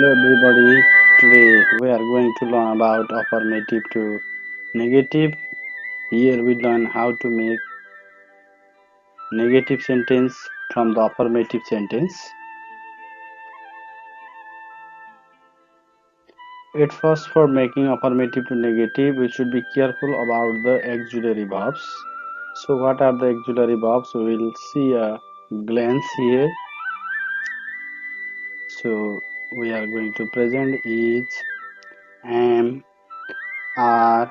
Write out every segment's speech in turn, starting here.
Hello everybody, today we are going to learn about affirmative to negative. Here we learn how to make negative sentence from the affirmative sentence. At first, for making affirmative to negative, we should be careful about the auxiliary verbs. So what are the auxiliary verbs? We will see a glance here. So we are going to present is, am, are,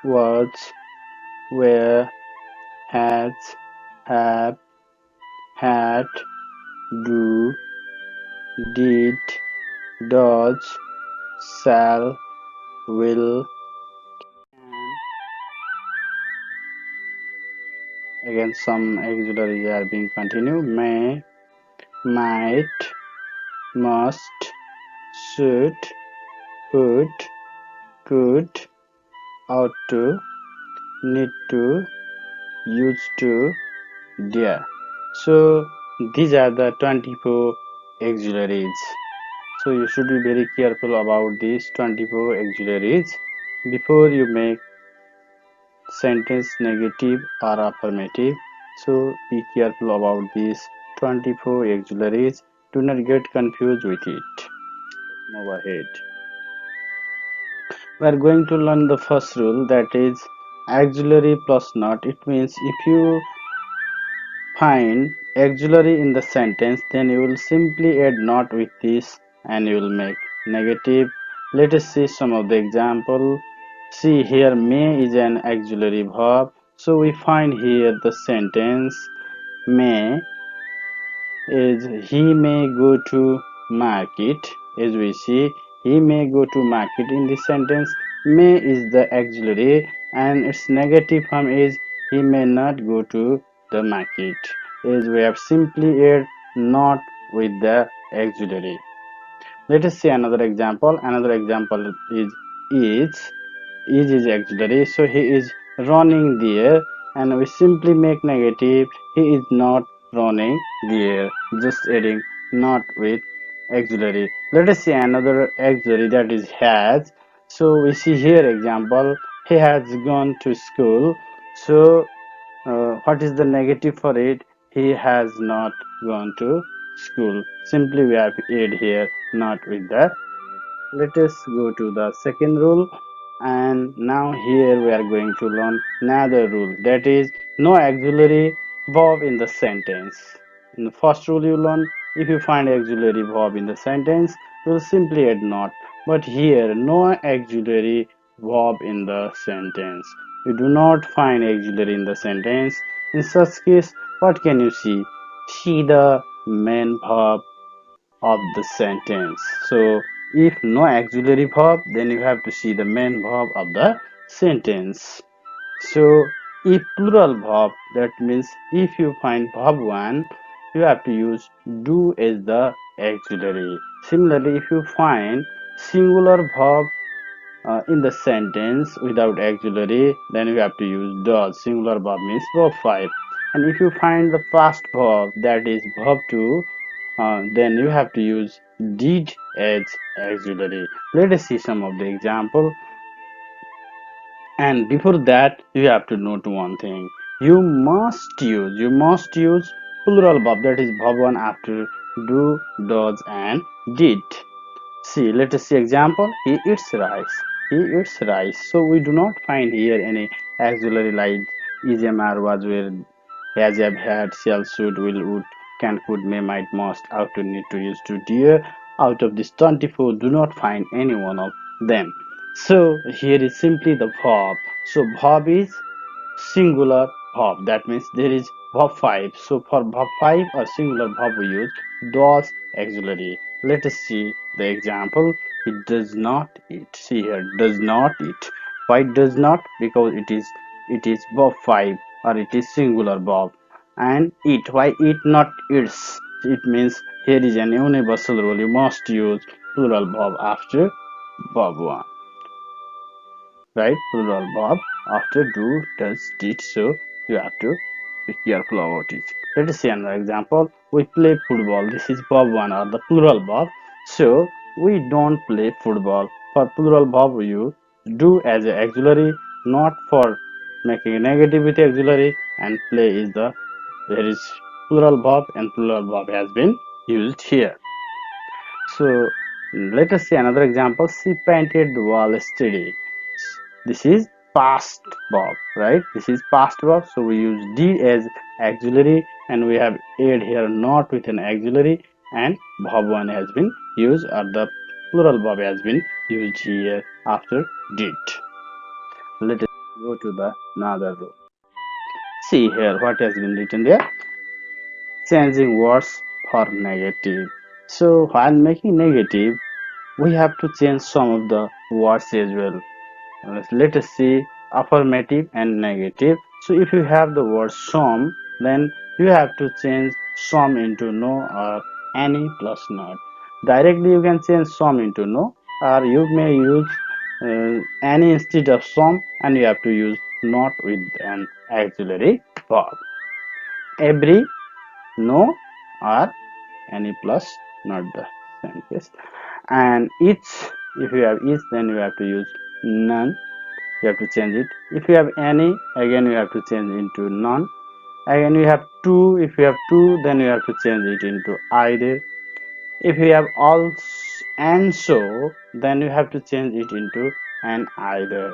was, were, has, have, had, do, did, does, shall, will, can. Again, some auxiliaries are being continued. May, might, must, should, would, could, ought to, need to, used to, dare. So these are the 24 auxiliaries. So you should be very careful about these 24 auxiliaries before you make sentence negative or affirmative. So be careful about these 24 auxiliaries. Do not get confused with it. Let's move ahead. We are going to learn the first rule, that is auxiliary plus not. It means if you find auxiliary in the sentence, then you will simply add not with this and you will make negative. Let us see some of the example. See here, may is an auxiliary verb. So we find here the sentence may is he may go to market. As we see, he may go to market. In this sentence, may is the auxiliary and its negative form is he may not go to the market. As we have simply add not with the auxiliary. Let us see another example. Another example is is auxiliary, so he is running there, and we simply make negative, he is not running there, just adding not with auxiliary. Let us see another auxiliary, that is has. So we see here example, he has gone to school. So what is the negative for it? He has not gone to school. Simply we have add here not with the. Let us go to the second rule, and now here we are going to learn another rule, that is no auxiliary verb in the sentence. In the first rule you learn, if you find auxiliary verb in the sentence, you will simply add not, but here no auxiliary verb in the sentence. You do not find auxiliary in the sentence. In such case, what can you see? See the main verb of the sentence. So if no auxiliary verb, then you have to see the main verb of the sentence. So if plural verb, that means if you find verb 1, you have to use do as the auxiliary. Similarly, if you find singular verb in the sentence without auxiliary, then you have to use does. Singular verb means verb 5. And if you find the past verb, that is verb 2, then you have to use did as auxiliary. Let us see some of the example. And before that, you have to note one thing. You must use plural verb, that is verb 1 after do, does, and did. See, let us see example. He eats rice. He eats rice. So we do not find here any auxiliary like is, am, are, was, were, has, have, had, shall, should, will, would, can, could, may, might, must, ought to, need to, use to, dear. Out of these 24, do not find any one of them. So here is simply the verb. So verb is singular verb. That means there is verb 5. So for verb 5 or singular verb we use does auxiliary. Let us see the example. It does not eat. See here, does not eat. Why does not? Because it is verb 5 or it is singular verb. And eat. Why eat not eats? It means here is an universal rule. You must use plural verb after verb 1. Right? Plural verb after do, does, did. So you have to be careful about it. Let us see another example. We play football. This is verb 1 or the plural verb. So We don't play football. For plural verb, we use do as a auxiliary, not for making a negative with auxiliary, and play is the there is plural verb and plural verb has been used here. So let us see another example. She painted the wall steady. This is past verb, right? This is past verb. So we use D as auxiliary and we have add here not with an auxiliary and verb one has been used or the plural verb has been used here after did. Let us go to the another row. See here what has been written there. Changing words for negative. So while making negative, we have to change some of the words as well. Let us see affirmative and negative. So if you have the word some, then you have to change some into no or any plus not. Directly you can change some into no, or you may use any instead of some, and you have to use not with an auxiliary verb. Every, no, or any plus not the same case. And each, if you have each, then you have to use none, you have to change it. If you have any, again you have to change into none. Again you have two, if you have two, then you have to change it into either. If you have all and so, then you have to change it into an either.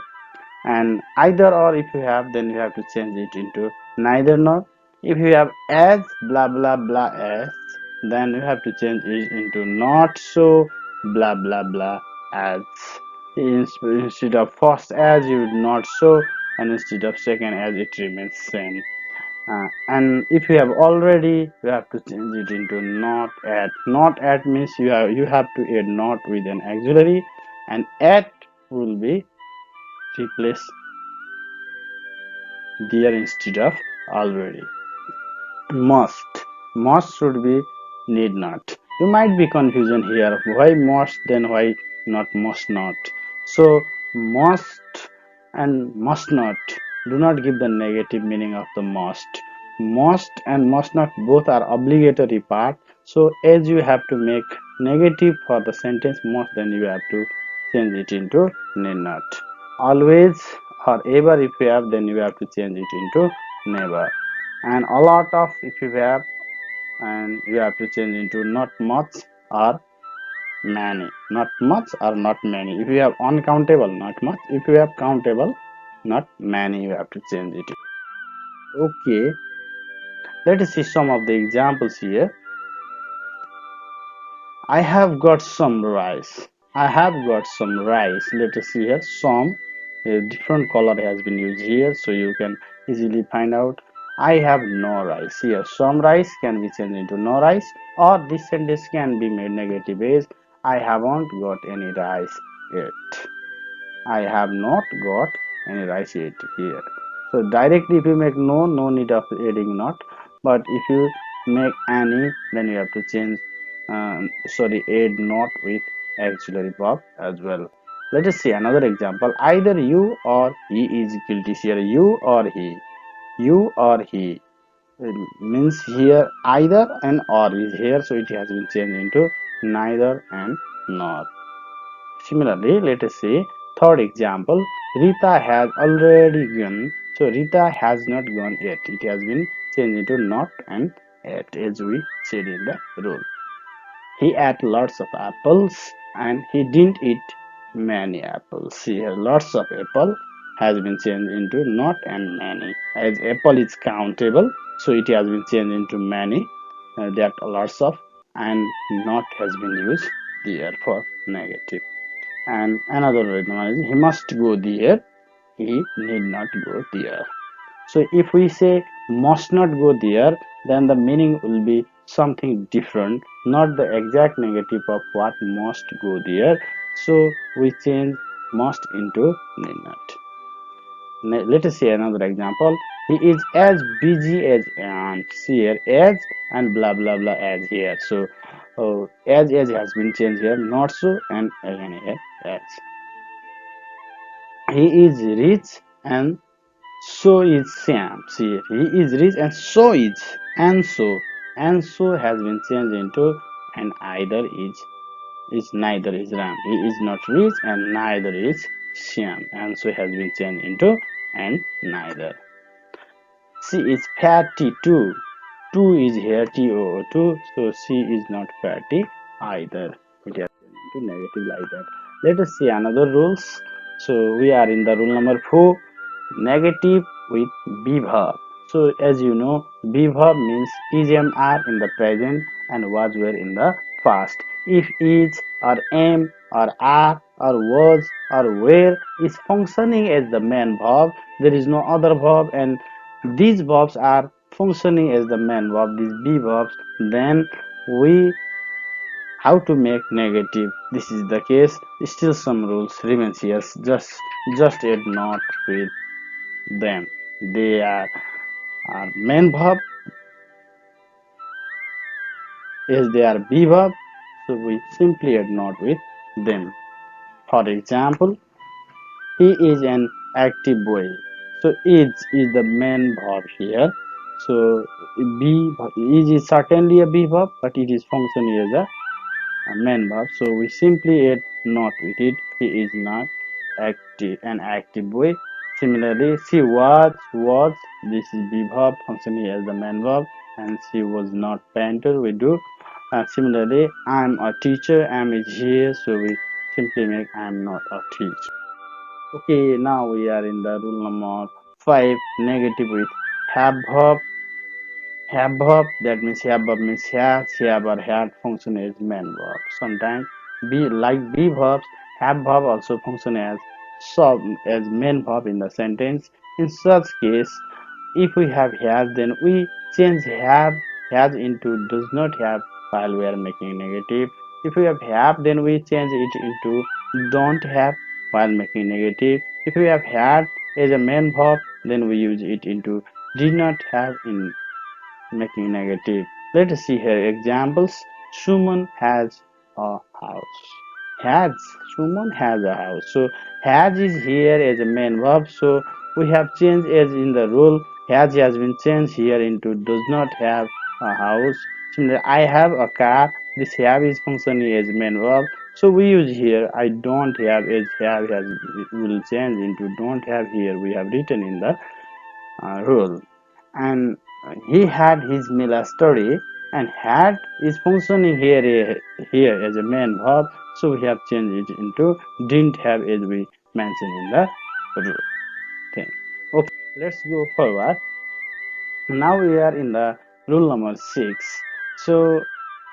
And either or if you have, then you have to change it into neither nor. If you have as blah blah blah as, then you have to change it into not so blah blah blah as. Instead of first as, you would not so, and instead of second as, it remains same. And if you have already, you have to change it into not at. Not at means you have to add not with an auxiliary, and at will be replaced there instead of already. Must should be need not. You might be confusion here. Why must, then why not must not? So must and must not do not give the negative meaning of the must. Must and must not both are obligatory part. So as you have to make negative for the sentence must, then you have to change it into need not. Always or ever if you have, then you have to change it into never. And a lot of if you have, and you have to change into not much or many. Not much or not many. If you have uncountable, not much. If you have countable, not many, you have to change it. Okay, let us see some of the examples here. I have got some rice. I have got some rice. Let us see here. Some a different color has been used here, so you can easily find out. I have no rice. Here, some rice can be changed into no rice, or this sentence can be made negative as I haven't got any rice yet. I have not got any rice yet here. So directly if you make no, no need of adding not. But if you make any, then you have to change, add not with auxiliary verb as well. Let us see another example. Either you or he is guilty. Here you or he. You or he. It means here either and or is here, so it has been changed into neither and nor. Similarly, let us see third example. Rita has already gone. So Rita has not gone yet. It has been changed into not and yet, as we said in the rule. He ate lots of apples and he didn't eat many apples. Here, lots of apple has been changed into not and many. As apple is countable, so it has been changed into many. That lots of, and not has been used there for negative. And another one is he must go there, he need not go there. So if we say must not go there, then the meaning will be something different, not the exact negative of what must go there. So we change must into need not. Let us see another example. He is as busy as ants. Here as and blah blah blah as here. So as has been changed here, not so, and again here as. He is rich and so is Sam. See, he is rich and so is, and so has been changed into and either is. is neither is Ram. He is not rich and neither is Shyam. And so has been changed into and neither. She is fatty too. Two is here TOO2, so she is not fatty either. It has turned into negative like that. Let us see another rules. So we are in the rule number 4, negative with be verb. So as you know, be verb means is am are in the present and was were in the past. If is or am or are or was or were is functioning as the main verb, there is no other verb, and these verbs are functioning as the main verb, these be verbs, then we how to make negative. This is the case. Still some rules remains here. Just add not with them. They are main verb as they are be verb, so we simply add not with them. For example, he is an active boy. So is the main verb here. So be is certainly a be verb, but it is functioning as a main verb. So we simply add not with it. He is not active an active boy. Similarly, she was this is be verb functioning as the main verb, and she was not painter. We do. Similarly, I'm a teacher. Am is here, so we simply make I'm not a teacher. Okay, now we are in the rule number 5, negative with have verb. Have verb, that means have verb means have or had function as main verb. Sometimes be verbs, have verb also function as sub as main verb in the sentence. In such case, if we have has, then we change has into does not have while we are making negative. If we have, then we change it into don't have while making negative. If we have had as a main verb, then we use it into did not have in making negative. Let us see here examples. Suman has a house. Has Suman has a house. So has is here as a main verb. So we have changed as in the rule. Has been changed here into does not have a house. Similarly, I have a car. This have is functioning as main verb. So we use here I don't have as have has will change into don't have here. We have written in the rule, and he had his Mila story, and had is functioning here as a main verb, so we have changed it into didn't have as we mentioned in the rule thing. Okay, let's go forward. Now we are in the rule number 6. So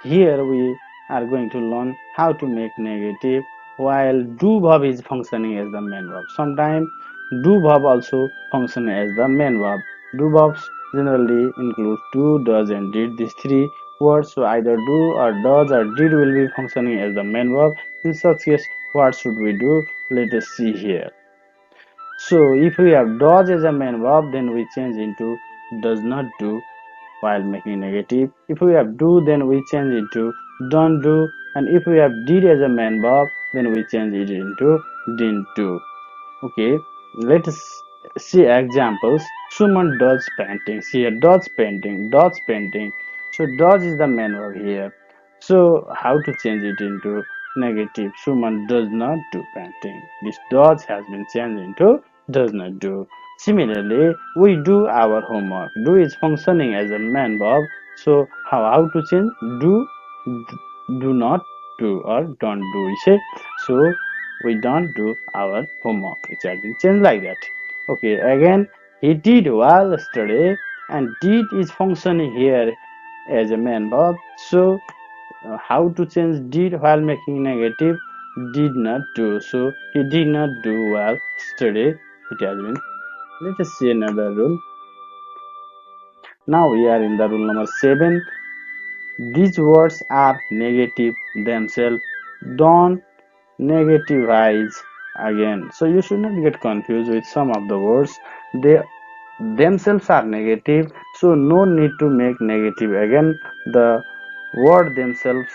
here we are going to learn how to make negative while do verb is functioning as the main verb. Sometimes do verb also function as the main verb. Do verbs generally include do, does and did. These three words, so either do or does or did will be functioning as the main verb. In such case, what should we do? Let us see here. So if we have does as a main verb, then we change into does not do while making negative. If we have do, then we change it to don't do. And if we have did as a main verb, then we change it into didn't do. Okay, let us see examples. Suman does paintings here. Does painting. So does is the main verb here. So how to change it into negative? Suman does not do painting. This does has been changed into does not do. Similarly, we do our homework. Do is functioning as a main verb. So how to change? Do not do or don't do. We say so we don't do our homework. It has been changed like that. Okay, again, he did well yesterday, and did is functioning here as a main verb. So, how to change did while making negative? Did not do. So, he did not do well yesterday. It has been. Let us see another rule. Now we are in the rule number 7. These words are negative themselves. Don't negativize again. So you should not get confused with some of the words. They themselves are negative, so no need to make negative again. The word themselves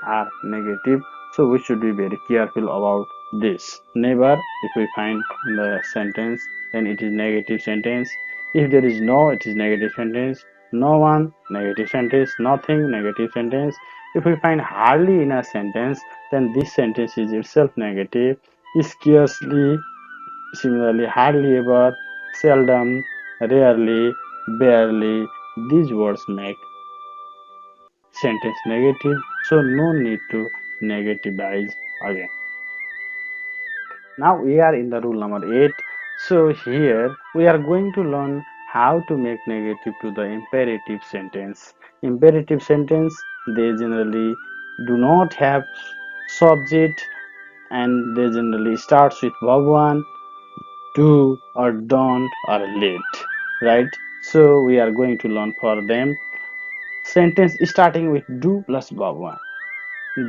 are negative, so we should be very careful about this. Never, if we find in the sentence, then it is negative sentence. If there is no, it is negative sentence. no one, negative sentence, nothing, negative sentence. If we find hardly in a sentence, then this sentence is itself negative. Scarcely, similarly, hardly ever, seldom, rarely, barely. These words make sentence negative, so no need to negativize again. Now we are in the rule number 8. So here we are going to learn how to make negative to the imperative sentence. Imperative sentence, they generally do not have subject, and they generally starts with verb 1, do or don't or let, right? So we are going to learn for them sentence starting with do plus verb 1.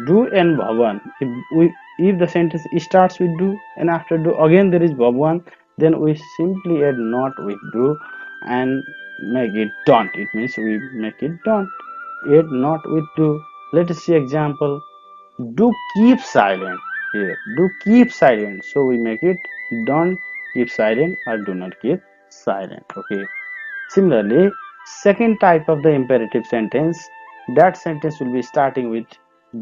Do and Bhavan. If the sentence starts with do and after do again there is Bhavan, then we simply add not with do and make it don't. It means we make it don't. Add not with do. Let us see example. Do keep silent here. Do keep silent. So we make it don't keep silent or do not keep silent. Okay. Similarly, second type of the imperative sentence, that sentence will be starting with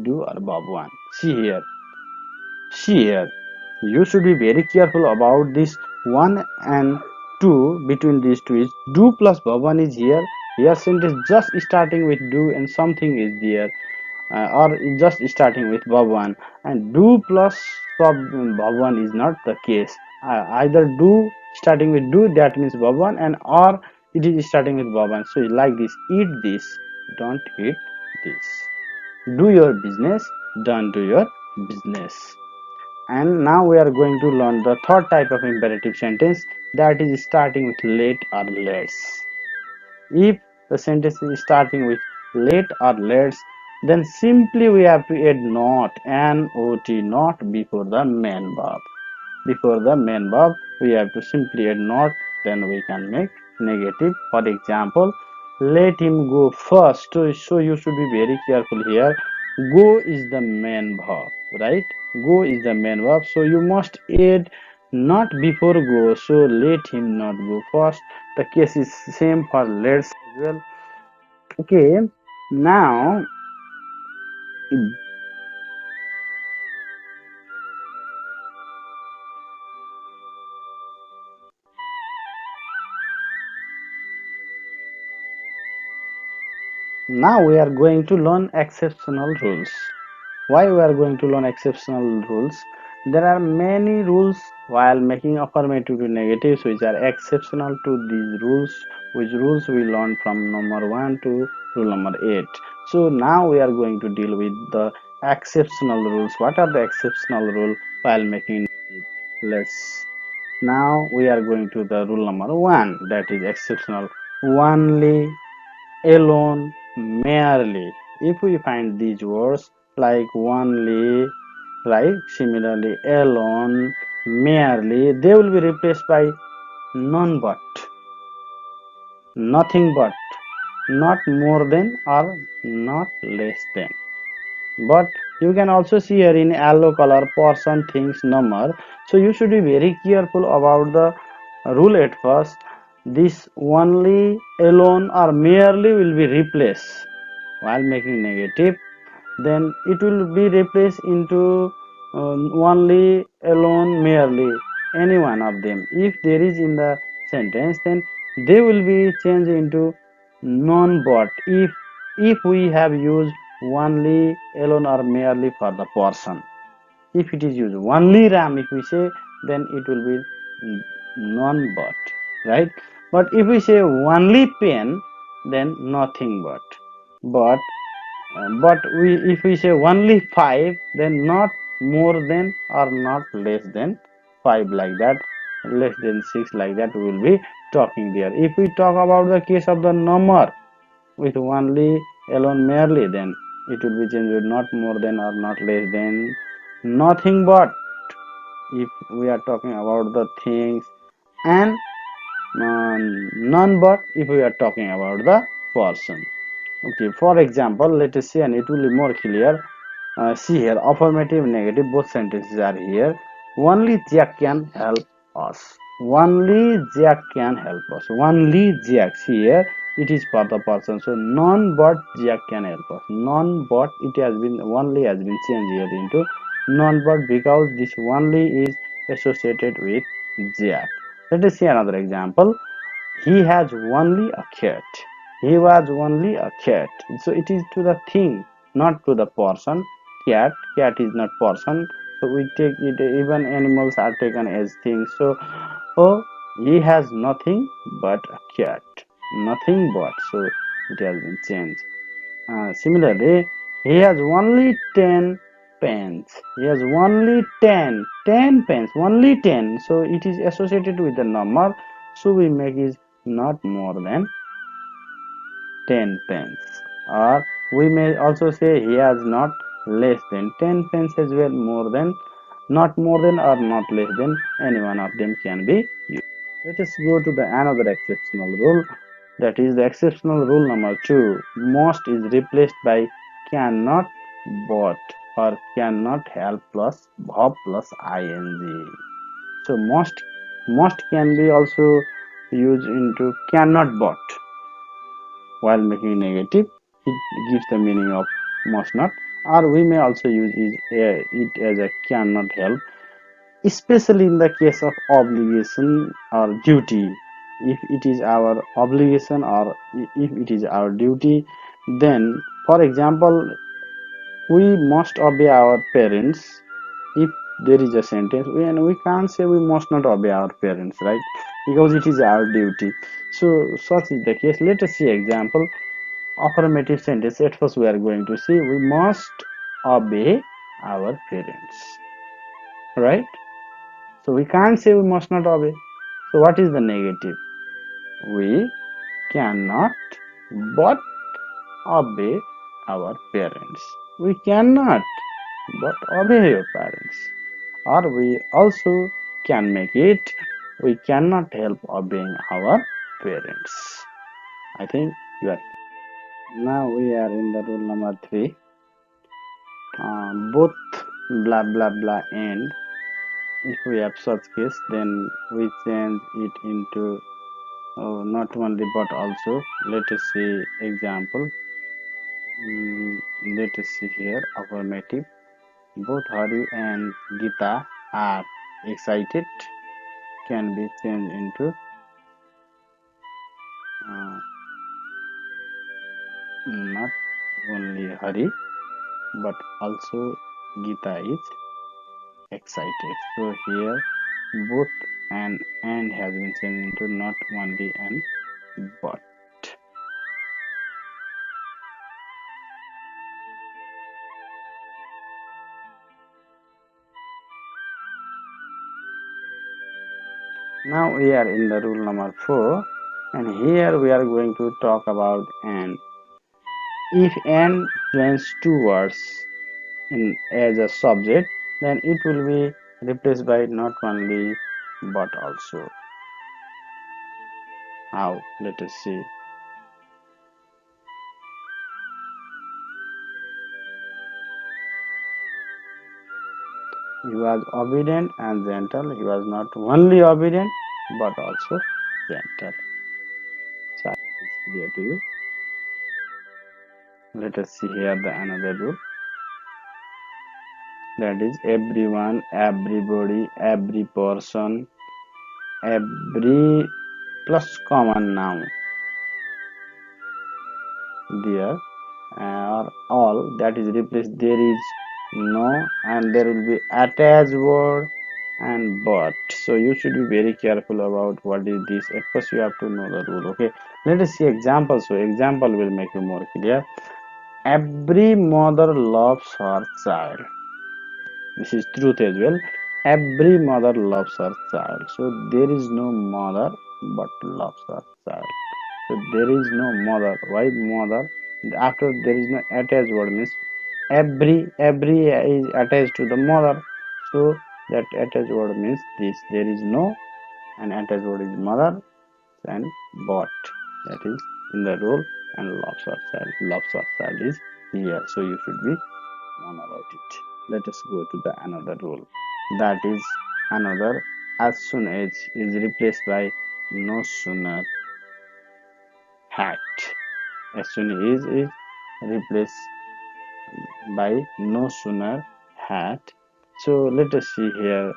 do or verb 1. See here. You should be very careful about this 1 and 2. Between these two is do plus verb 1 is here. Here sentence just starting with do and something is there, or just starting with verb 1, and do plus verb 1 is not the case. Either do starting with do, that means verb 1, and or it is starting with verb 1. So like this, eat this, don't eat this. Do your business, don't do your business. And now we are going to learn the third type of imperative sentence, that is starting with let or lets. If the sentence is starting with let or lets, then simply we have to add not, not, not before the main verb. Before the main verb, we have to simply add not, then we can make negative. For example, let him go first. So you should be very careful here. Go is the main verb, right? Go is the main verb. So you must add not before go. So let him not go first. The case is same for let's as well. Okay, now we are going to learn exceptional rules. Why we are going to learn exceptional rules? There are many rules while making affirmative to negatives which are exceptional to these rules, which rules we learned from number 1 to rule number 8. So now we are going to deal with the exceptional rules. What are the exceptional rules while making negative? Let's Now we are going to the rule number 1, that is exceptional. Only, alone, merely. If we find these words like only, right, similarly alone, merely, they will be replaced by none but, nothing but, not more than or not less than. But you can also see here in yellow color person, things, number. So you should be very careful about the rule at first. This only, alone or merely will be replaced while making negative, then it will be replaced into only, alone, merely, any one of them. If there is in the sentence, then they will be changed into non but if we have used only, alone or merely for the person. If it is used only ram, if we say, then it will be non but, right? But if we say only pen, then nothing but we if we say only 5, then not more than or not less than 5, like that, less than 6, like that we will be talking there. If we talk about the case of the number with only, alone, merely, then it will be changed with not more than or not less than. Nothing but if we are talking about the things, and none but if we are talking about the person. Okay, for example, let us see, and it will be more clear. See here, affirmative, negative, both sentences are here. Only Jack can help us. Only Jack can help us. Only Jack. See here, it is for the person. So none but Jack can help us. None but it has been only has been changed here into none but because this only is associated with Jack. Let us see another example. He has only a cat. He was only a cat. So it is to the thing, not to the person. Cat is not person. So we take it, even animals are taken as things. So, oh, he has nothing but a cat. Nothing but. So it has been changed. Similarly, he has only 10 pens. He has only 10 pens, only 10. So it is associated with the number. So we make is not more than 10 pens. Or we may also say he has not less than 10 pens as well, more than, not more than or not less than, any one of them can be used. Let us go to the another exceptional rule. That is the exceptional rule number 2. Most is replaced by cannot, but, or cannot help plus verb plus ing. So most can be also used into cannot but. While making negative, it gives the meaning of must not. Or we may also use it as a cannot help, especially in the case of obligation or duty. If it is our obligation or if it is our duty, then for example, we must obey our parents. If there is a sentence, and we can't say we must not obey our parents, right? Because it is our duty. So such is the case. Let us see example. Affirmative sentence. At first we are going to see we must obey our parents, right? So we can't say we must not obey. So what is the negative? We cannot but obey our parents. We cannot but obey your parents. Or we also can make it we cannot help obeying our parents. I think you are. Now we are in the rule number 3. Both blah blah blah and if we have such case, then we change it into not only but also. Let us see example. Let us see here affirmative. Both Hari and Gita are excited can be changed into uh, not only Hari but also Gita is excited. So here both and has been changed into not only and but. Now we are in the rule number 4, and here we are going to talk about and. If and joins two words in as a subject, then it will be replaced by not only but also. How? Let us see. He was obedient and gentle. He was not only obedient but also gentle. So it's clear to you. Let us see here the another rule. That is everyone, everybody, every person, every plus common noun there or all that is replaced. There is no and there will be attached word and but. So you should be very careful about what is this. At first you have to know the rule. Okay, let us see example. So example will make you more clear. Every mother loves her child. This is truth as well. Every mother loves her child. So there is no mother but loves her child. So there is no mother. Why mother? After there is no attached word means every is attached to the mother. So that attached word means this. There is no and attached word is mother and but. That is in the rule and loves her child. Loves her child is here. So you should be known about it. Let us go to the another rule. That is another as soon as is replaced by no sooner. hat. As soon is replaced by no sooner had. So let us see here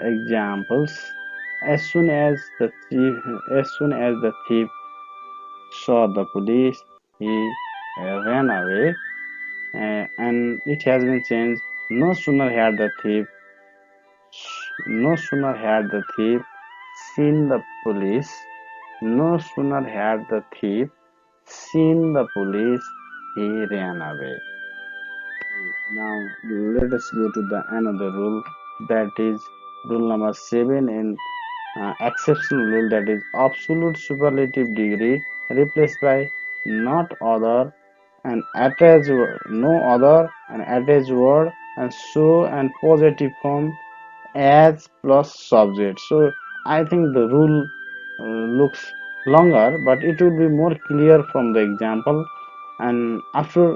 examples. As soon as the thief saw the police, he ran away, and it has been changed. No sooner had the thief, no sooner had the thief seen the police, no sooner had the thief seen the police, he ran away. Now let us go to the another rule, that is rule number 7 in exceptional rule, that is absolute superlative degree replaced by not other and attached word, no other and attached word, and so and positive form as plus subject. So I think the rule looks longer, but it will be more clear from the example. And after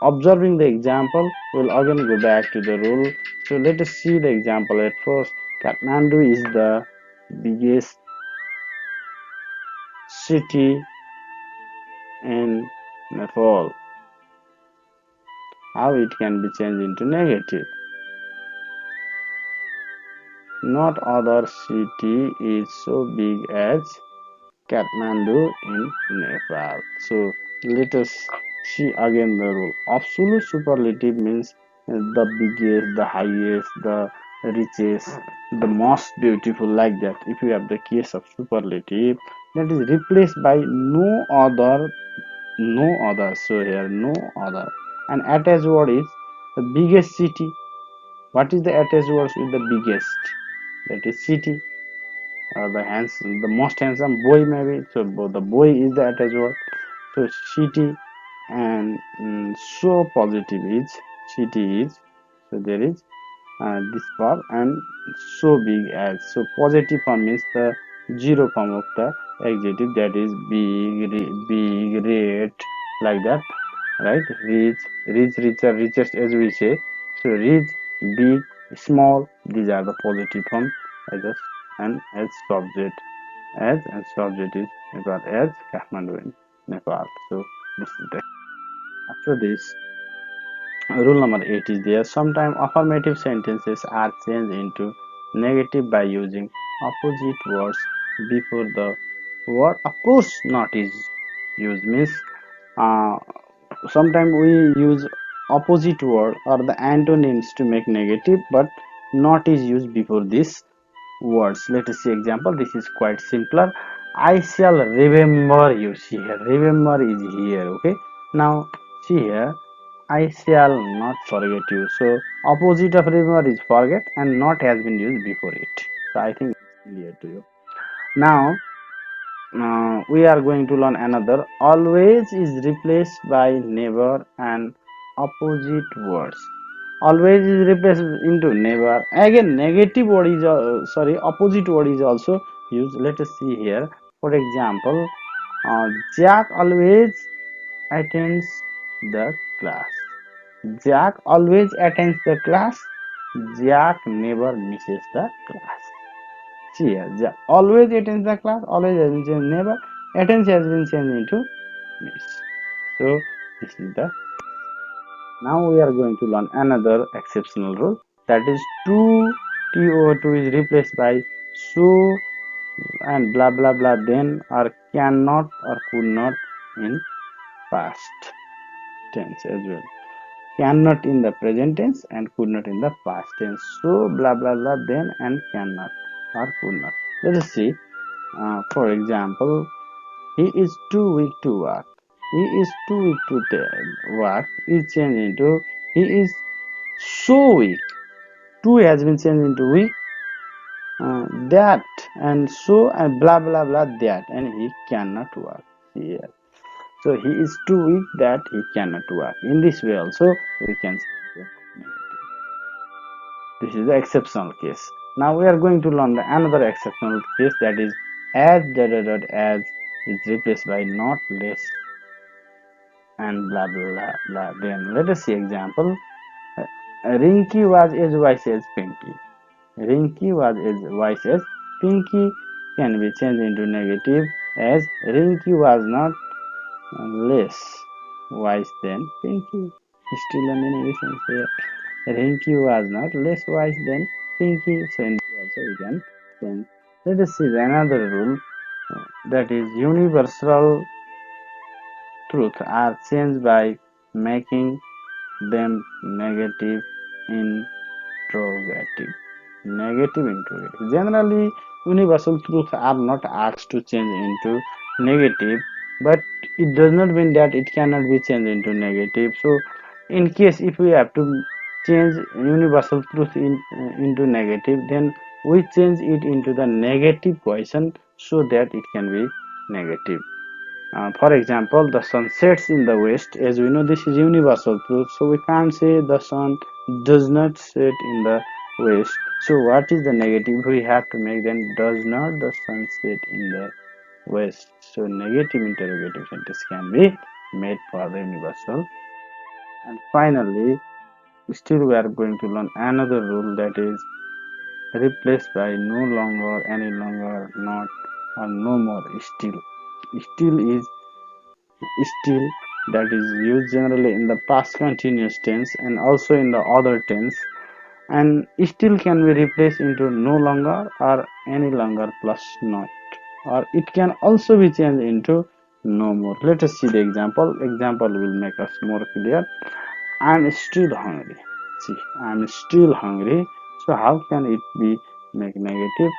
observing the example, we'll again go back to the rule. So let us see the example at first. Kathmandu is the biggest city in Nepal. How it can be changed into negative? Not other city is so big as Kathmandu in Nepal. So let us see again the rule. Absolute superlative means the biggest, the highest, the richest, the most beautiful, like that. If you have the case of superlative, that is replaced by no other. So here no other. And attached word is the biggest city. What is the attached words with the biggest? That is city. The most handsome boy maybe. So the boy is the attached word. So city, and so positive is city is. So there is this verb, and so big as. So positive form means the zero form of the adjective, that is big, big, red, like that, right? Rich, richer, richest, as we say. So rich, big, small, these are the positive form as a, and as subject. As and subject is Nepal, as Kathmandu in Nepal. So this is the after this rule number 8 is there. Sometimes affirmative sentences are changed into negative by using opposite words before the word. Of course, not is used means uh, sometimes we use opposite word or the antonyms to make negative, but not is used before this words. Let us see example. This is quite simpler. I shall remember you. See here, remember is here. Okay, now see here, I shall not forget you. So opposite of remember is forget, and not has been used before it. So I think it's clear to you. Now we are going to learn another. Always is replaced by never and opposite words. Always is replaced into never. Again, negative word is sorry, opposite word is also used. Let us see here. For example, Jack always attends the class. Jack always attends the class. Jack never misses the class. See here, always attends the class, always has been changed, never attends has been changed into miss. So this is the. Now we are going to learn another exceptional rule, that is to is replaced by so and blah blah blah then or cannot or could not in past tense as well. Cannot in the present tense and could not in the past tense. So blah blah blah then and cannot or could not. Let us see. For example, he is too weak to work. He is too weak to work is changed into he is so weak. Too has been changed into weak. That and so and blah blah blah that, and he cannot work. Here. So he is too weak that he cannot work. In this way also we can say negative. This is the exceptional case. Now we are going to learn another exceptional case, that is as as is replaced by not less and blah blah blah. Then let us see example. Rinky was as wise as Pinky. Rinky was as wise as Pinky can be changed into negative as Rinky was not less wise than Pinky. Still the meaning is here. Rinky was not less wise than Pinky. So in this also we can change. Let us see another rule, that is universal truth are changed by making them negative interrogative. Negative interrogative. Generally, universal truths are not asked to change into negative, but it does not mean that it cannot be changed into negative. So, in case if we have to change universal truth into negative, then we change it into the negative question so that it can be negative. For example, the sun sets in the west. As we know, this is universal truth, so we can't say the sun does not set in the west. So, what is the negative? We have to make then does not the sun set in the west. So, negative interrogative sentence can be made for the universal. And finally, still we are going to learn another rule, that is replaced by no longer, any longer, not, or no more. Still, still is still, that is used generally in the past continuous tense and also in the other tense, and still can be replaced into no longer or any longer plus not, or it can also be changed into no more. Let us see the example will make us more clear. I'm still hungry. See, I'm still hungry. So how can it be make negative?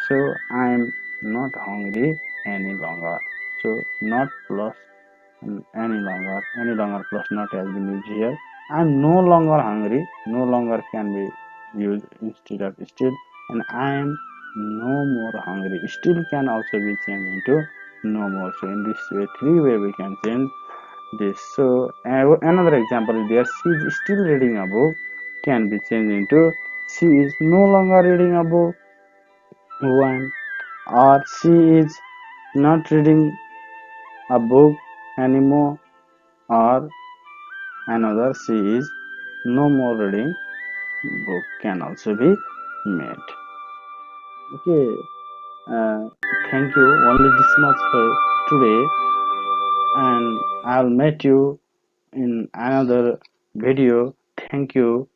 So I'm not hungry any longer. So not plus any longer plus not has been used here. I'm no longer hungry. No longer can be used instead of still, and I'm no more hungry. Still can also be changed into no more. So in this way, three way we can change this. So another example is there. She is still reading a book can be changed into she is no longer reading a book. One, or she is not reading a book anymore, or another she is no more reading book can also be made. Okay, uh, thank you. Only this much for today, and I'll meet you in another video. Thank you.